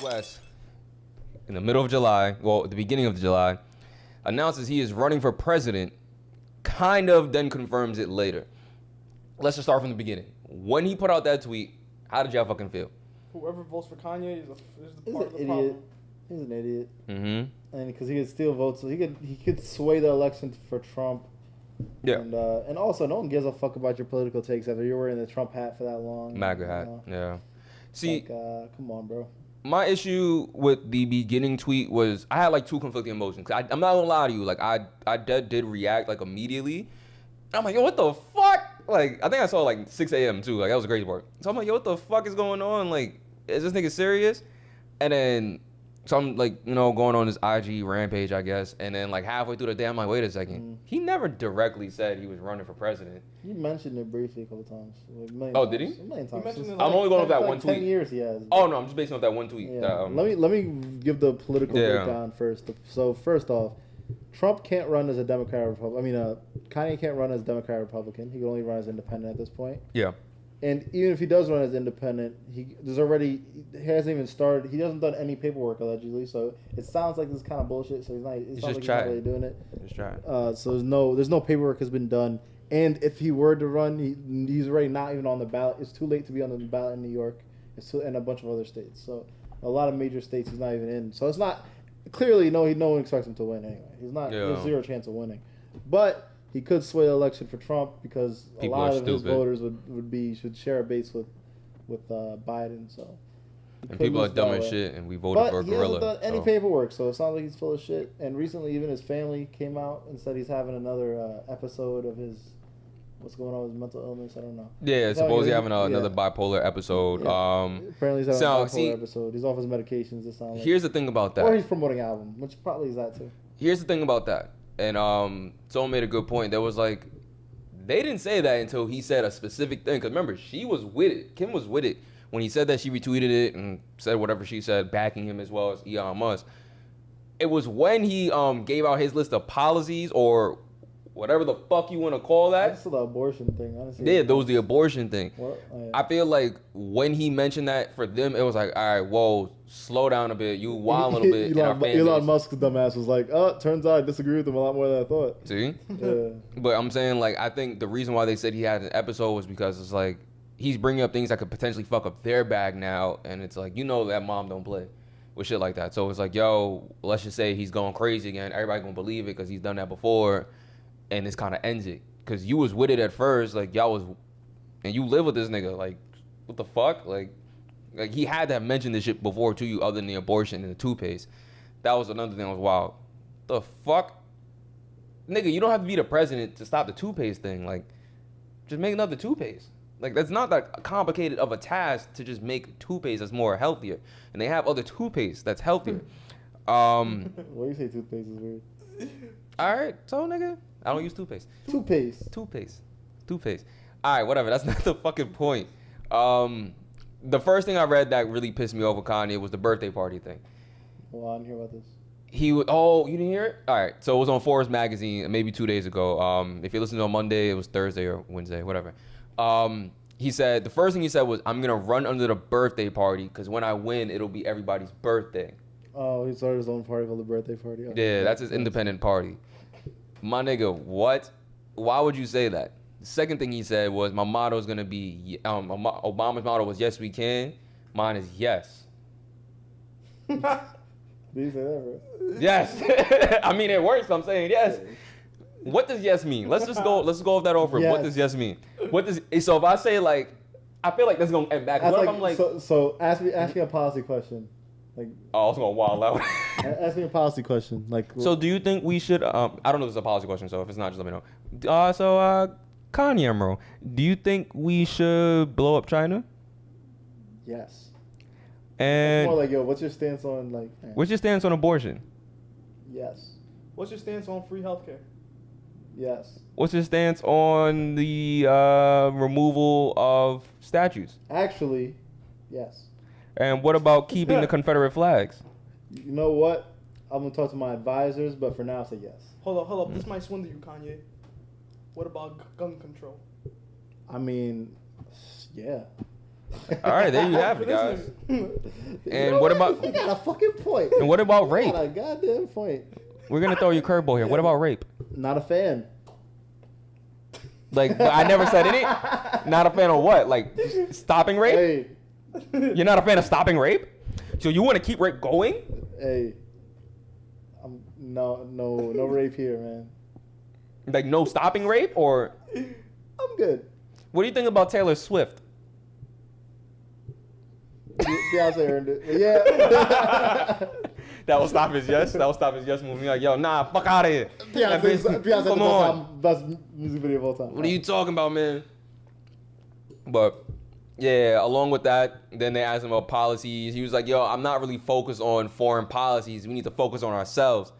West, in the middle of July, well, at the beginning of July, announces he is running for president, kind of then confirms it later. Let's just start from the beginning. When he put out that tweet, how did y'all fucking feel? Whoever votes for Kanye is the part of the idiot. problem. He's an idiot. Mm-hmm. And because he could steal votes, so he could sway the election for Trump. Yeah. And also, no one gives a fuck about your political takes after you're wearing the Trump hat for that long. MAGA hat. Yeah. See, come on, bro. My issue with the beginning tweet was I had like two conflicting emotions. I'm not gonna lie to you, like I did react like immediately. I'm like, yo, what the fuck? Like, I think I saw like 6 a.m. too. Like, that was a crazy part. So I'm like, yo, what the fuck is going on? Like, is this nigga serious? And then, so I'm like, going on this IG rampage, I guess. And then like halfway through the day, I'm like, wait a second. He never directly said he was running for president. You mentioned it briefly a couple times. Oh, did he? A million times. I'm only going off that one tweet. 10 years he has. Oh, no, I'm just basing off that one tweet. Yeah. That, let me give the political breakdown first. So first off, Trump can't run as a Democrat or Republican. Kanye can't run as a Democrat or Republican. He can only run as independent at this point. Yeah. And even if he does run as independent, he hasn't even started. He hasn't done any paperwork allegedly, so it sounds like this is kind of bullshit. So he's not really doing it. Just trying. So there's no paperwork has been done. And if he were to run, he's already not even on the ballot. It's too late to be on the ballot in New York. And a bunch of other states. So a lot of major states he's not even in. So it's not clearly no one expects him to win anyway. He's not. There's zero chance of winning, but he could sway the election for Trump because People a lot of stupid. his voters should share a base with Biden. So and people are dumb as shit, and we voted for a gorilla. But he hasn't done any paperwork, so it sounds like he's full of shit. And recently, even his family came out and said he's having another episode of his. What's going on with his mental illness? I don't know. Yeah, supposedly having another bipolar episode. Yeah. Apparently he's having a bipolar episode. He's off his medications. It sounds like. Here's the thing about that. Or he's promoting an album, which probably is that too. Here's the thing about that. And someone made a good point. There was like, they didn't say that until he said a specific thing. Because remember, she was with it. Kim was with it. When he said that, she retweeted it and said whatever she said, backing him as well as Elon Musk. It was when he gave out his list of policies or whatever the fuck you want to call that. That's the abortion thing, honestly. Yeah, that was the abortion thing. What? Oh, yeah. I feel like when he mentioned that for them, it was like, all right, whoa, slow down a bit. You wild a little bit. Elon Musk's dumbass was like, turns out I disagree with him a lot more than I thought. See? Yeah. But I'm saying, like, I think the reason why they said he had an episode was because it's like, he's bringing up things that could potentially fuck up their bag now. And it's like, that mom don't play with shit like that. So it's like, yo, let's just say he's going crazy again. Everybody gonna believe it because he's done that before. And this kind of ends it. Because you was with it at first. Like, y'all was... And you live with this nigga. Like, what the fuck? Like he had to have mentioned this shit before to you other than the abortion and the toothpaste. That was another thing that was wild. The fuck? Nigga, you don't have to be the president to stop the toothpaste thing. Like, just make another toothpaste. Like, that's not that complicated of a task to just make toothpaste that's more healthier. And they have other toothpaste that's healthier. Why do you say toothpaste is weird? All right, so nigga, I don't use toothpaste. Toothpaste. All right, whatever. That's not the fucking point. The first thing I read that really pissed me off with Kanye was the birthday party thing. Well, I didn't hear about this. You didn't hear it? All right, so it was on Forbes magazine maybe 2 days ago. If you listen on Monday, it was Thursday or Wednesday, whatever. He said, the first thing he said was, I'm going to run under the birthday party because when I win, it'll be everybody's birthday. Oh, he started his own party called the birthday party. Oh, yeah, that's his independent party. My nigga, what? Why would you say that? The second thing he said was, my motto is going to be, Obama's motto was, yes, we can. Mine is yes. Did you say that, bro? Yes. I mean, it works. I'm saying yes. What does yes mean? Let's go with that over. Yes. What does yes mean? So if I say like, I feel like this is going to end back. What if I'm like... So ask me a policy question. Like, I was going to wild out. Ask me a policy question. Like, so do you think we should, I don't know if it's a policy question, so if it's not, just let me know. Kanye Emerald, do you think we should blow up China? Yes. And it's more like, yo, what's your stance on like? What's your stance on abortion? Yes. What's your stance on free healthcare? Yes. What's your stance on the removal of statues? Actually, yes. And what about keeping the Confederate flags? You know what? I'm gonna talk to my advisors, but for now, say yes. Hold up. This might swindle you, Kanye. What about gun control? I mean, yeah. All right, there you have it, guys. And what about? You got a fucking point. And what about rape? You got a goddamn point. We're gonna throw you a curveball here. What about rape? Not a fan. Like I never said any. Not a fan of what? Like stopping rape? Hey, You're not a fan of stopping rape? So you want to keep rape going? hey. No rape here, man. Like no stopping rape, or I'm good. what do you think about Taylor Swift? Beyonce earned it. But yeah. That will stop his yes. That will stop his yes movie. Like, yo, nah, fuck out of here. Beyonce's Come the on. best music video of all time. What are you talking about, man? But yeah, along with that, then they asked him about policies. He was like, yo, I'm not really focused on foreign policies. We need to focus on ourselves.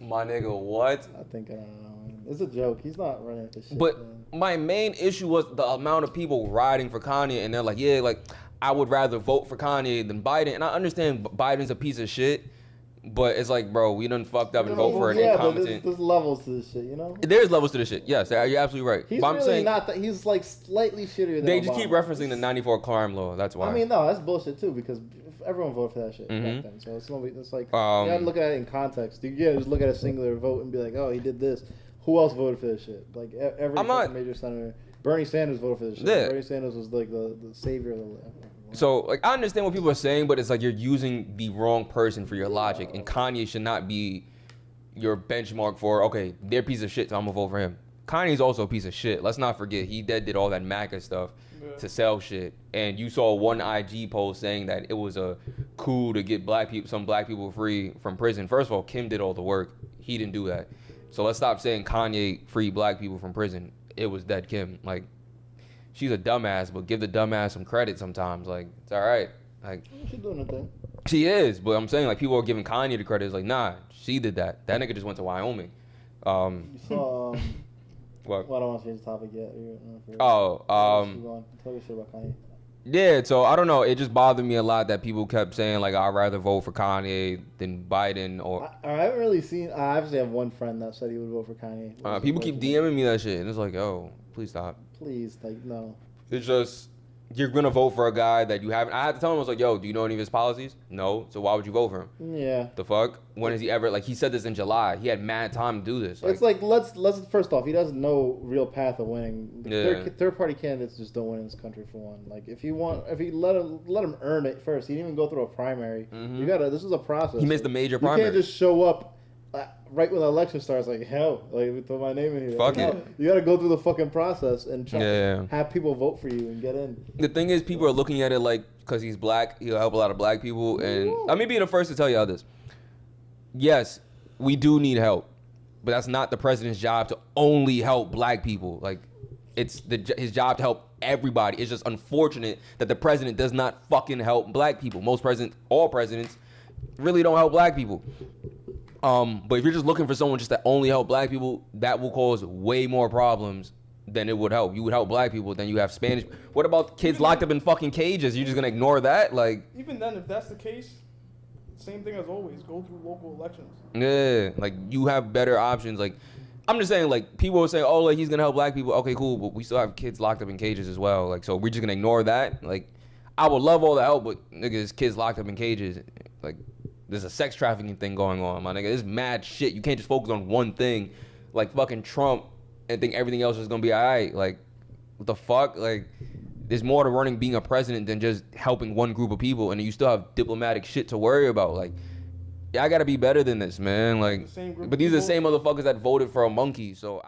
My nigga, what? I don't know. Man. It's a joke. He's not running this shit. But man. my main issue was the amount of people riding for Kanye, and they're like, yeah, like I would rather vote for Kanye than Biden. And I understand Biden's a piece of shit, but it's like, bro, we done fucked up and vote for an incompetent. But there's levels to this shit, you know. There's levels to this shit. Yes, you're absolutely right. He's but I'm really saying not that. He's like slightly shittier than they just Obama. keep referencing the '94 crime law. That's why. I mean, no, that's bullshit too because everyone voted for that shit back then. So it's like you gotta look at it in context. You can't just look at a singular vote and be like, oh, he did this. Who else voted for this shit? Like every major senator. Bernie Sanders voted for this shit. Yeah. Bernie Sanders was like the savior of the. So, like, I understand what people are saying, but it's like you're using the wrong person for your logic, and Kanye should not be your benchmark for, okay, they're a piece of shit, so I'm gonna vote for him. Kanye's also a piece of shit. Let's not forget, he did all that MAGA stuff to sell shit, and you saw one IG post saying that it was a coup to get some black people free from prison. First of all, Kim did all the work. He didn't do that. So let's stop saying Kanye freed black people from prison. It was dead Kim. Like, she's a dumbass, but give the dumbass some credit sometimes. Like, it's all right. Like, She's doing her thing. she is, but I'm saying, like, people are giving Kanye the credit. It's like, nah, she did that. That nigga just went to Wyoming. You saw. What? Well, I don't want to change the topic yet. Tell me shit about Kanye. Yeah, so I don't know. It just bothered me a lot that people kept saying, like, I'd rather vote for Kanye than Biden. Or I haven't really seen. I obviously have one friend that said he would vote for Kanye. people keep DMing me that shit, and it's like, oh, please stop. Please, like, no. It's just, you're gonna vote for a guy that you haven't. I had to tell him, I was like, yo, do you know any of his policies? No. So why would you vote for him? Yeah. The fuck? When has he ever, like, he said this in July. He had mad time to do this. It's like let's first off, he doesn't know real path of winning. Yeah. Third party candidates just don't win in this country for one. Like if you let him earn it first. He didn't even go through a primary. You gotta. This is a process. He missed the major You primary. can't just show up right when the election starts. Like hell, like we throw my name in here. Fuck like, it. no, you gotta go through the fucking process and try Yeah. have people vote for you and get in. The thing is, people are looking at it like, because he's black, he'll help a lot of black people. And let me be the first to tell y'all this. Yes, we do need help, but that's not the president's job to only help black people. Like, it's his job to help everybody. It's just unfortunate that the president does not fucking help black people. All presidents really don't help black people. But if you're just looking for someone just to only help black people, that will cause way more problems than it would help. You would help black people, then you have Spanish. What about kids locked up in fucking cages? You're just gonna ignore that? Like, even then, if that's the case, same thing as always. Go through local elections. yeah, like you have better options. Like, I'm just saying, like, people are saying, oh, like he's gonna help black people. Okay, cool, but we still have kids locked up in cages as well. Like, so we're just gonna ignore that? Like, I would love all the help, but niggas, kids locked up in cages. Like, there's a sex trafficking thing going on, my nigga. It's mad shit. You can't just focus on one thing, like fucking Trump, and think everything else is gonna be alright. Like, what the fuck? Like, there's more to being a president than just helping one group of people, and you still have diplomatic shit to worry about. Like, yeah, I gotta be better than this, man. Like, but these are the same motherfuckers that voted for a monkey. So.